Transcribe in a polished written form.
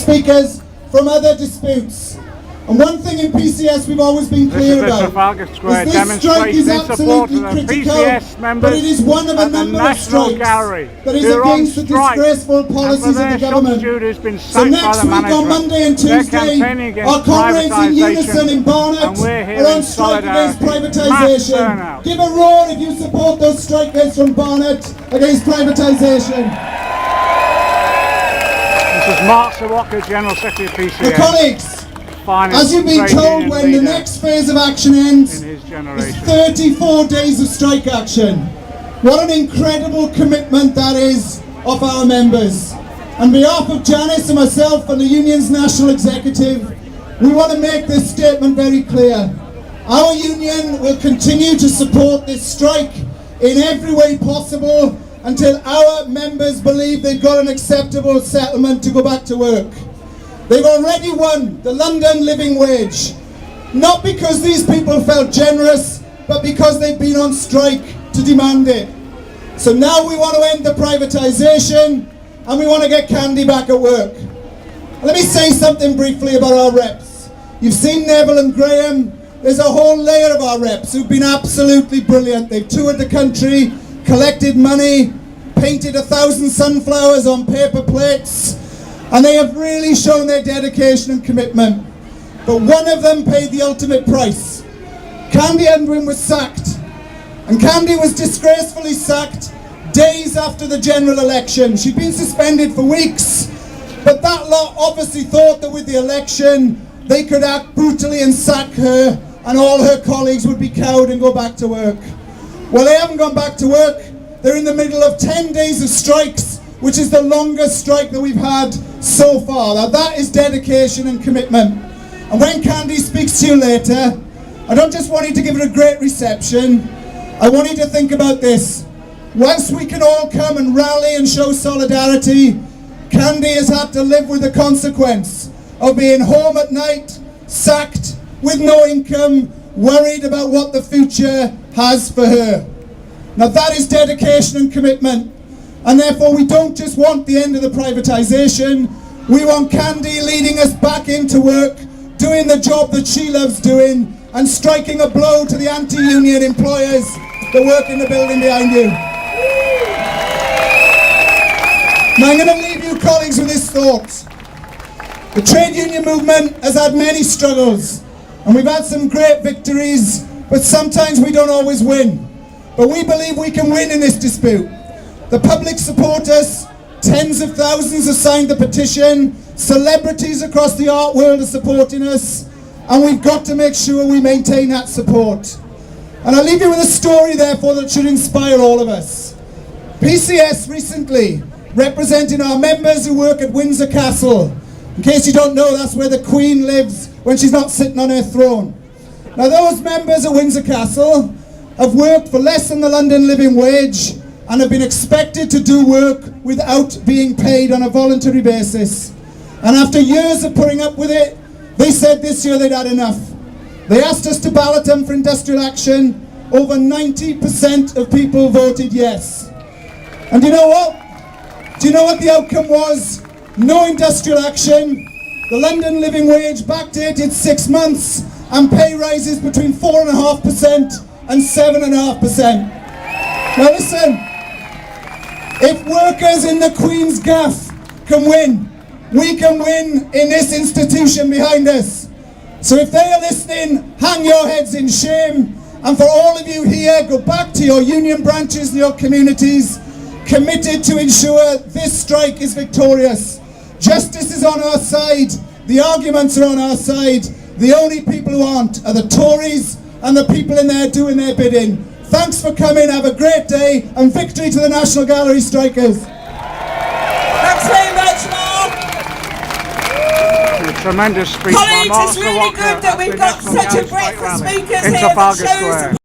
speakers from other disputes. And one thing in PCS we've always been clear about Trafalgar Square is this strike is demonstration in support absolutely of the critical, PCS members but it is one of a at the number of National strikes Gallery that is who are on against the strike, disgraceful and for policies of their the government. substitute has been So sacked by next the week on management. Monday and They're Tuesday, campaigning against our comrades in unison in privatisation, Barnet and we're here are on in strike against solidarity. Mass privatisation. turnout. Give a roar if you support those strikers from Barnet against privatisation. This is Mark Sawaka, General Secretary of PCS. Colleagues, Finest as you've been trade told, union when the leader next phase of action ends, in his is generation. 34 days of strike action. What an incredible commitment that is of our members. On behalf of Janice and myself and the union's national executive, we want to make this statement very clear. Our union will continue to support this strike in every way possible until our members believe they've got an acceptable settlement to go back to work. They've already won the London living wage, not because these people felt generous, but because they've been on strike to demand it. So now we want to end the privatisation and we want to get Candy back at work. Let me say something briefly about our reps. You've seen Neville and Graham. There's a whole layer of our reps who've been absolutely brilliant. They've toured the country, collected money, painted 1,000 sunflowers on paper plates, and they have really shown their dedication and commitment. But one of them paid the ultimate price. Candy Unwin was sacked, and Candy was disgracefully sacked days after the general election. She'd been suspended for weeks, but that lot obviously thought that with the election they could act brutally and sack her, and all her colleagues would be cowed and go back to work. Well, they haven't gone back to work. They're in the middle of 10 days of strikes, which is the longest strike that we've had so far. Now that is dedication and commitment. And when Candy speaks to you later, I don't just want you to give her a great reception, I want you to think about this. Whilst we can all come and rally and show solidarity, Candy has had to live with the consequence of being home at night, sacked, with no income, worried about what the future has for her. Now that is dedication and commitment, and therefore we don't just want the end of the privatisation, we want Candy leading us back into work, doing the job that she loves doing, and striking a blow to the anti-union employers that work in the building behind you. Now I'm going to leave you colleagues with this thought. The trade union movement has had many struggles, and we've had some great victories, but sometimes we don't always win. But we believe we can win in this dispute. The public support us, tens of thousands have signed the petition, celebrities across the art world are supporting us, and we've got to make sure we maintain that support. And I'll leave you with a story therefore that should inspire all of us. PCS recently, representing our members who work at Windsor Castle. In case you don't know, that's where the Queen lives when she's not sitting on her throne. Now those members at Windsor Castle have worked for less than the London living wage and have been expected to do work without being paid on a voluntary basis. And after years of putting up with it, they said this year they'd had enough. They asked us to ballot them for industrial action. Over 90% of people voted yes. And do you know what? Do you know what the outcome was? No industrial action. The London living wage backdated 6 months and pay rises between 4.5% and 7.5%. Now listen, if workers in the Queen's Gaff can win, we can win in this institution behind us. So if they are listening, hang your heads in shame. And for all of you here, go back to your union branches and your communities, committed to ensure this strike is victorious. Justice is on our side. The arguments are on our side. The only people who aren't are the Tories and the people in there doing their bidding. Thanks for coming. Have a great day, and victory to the National Gallery strikers. Thanks very much, Mark. A tremendous speech. Colleagues, it's really good that we've got such a breadth of speakers here that shows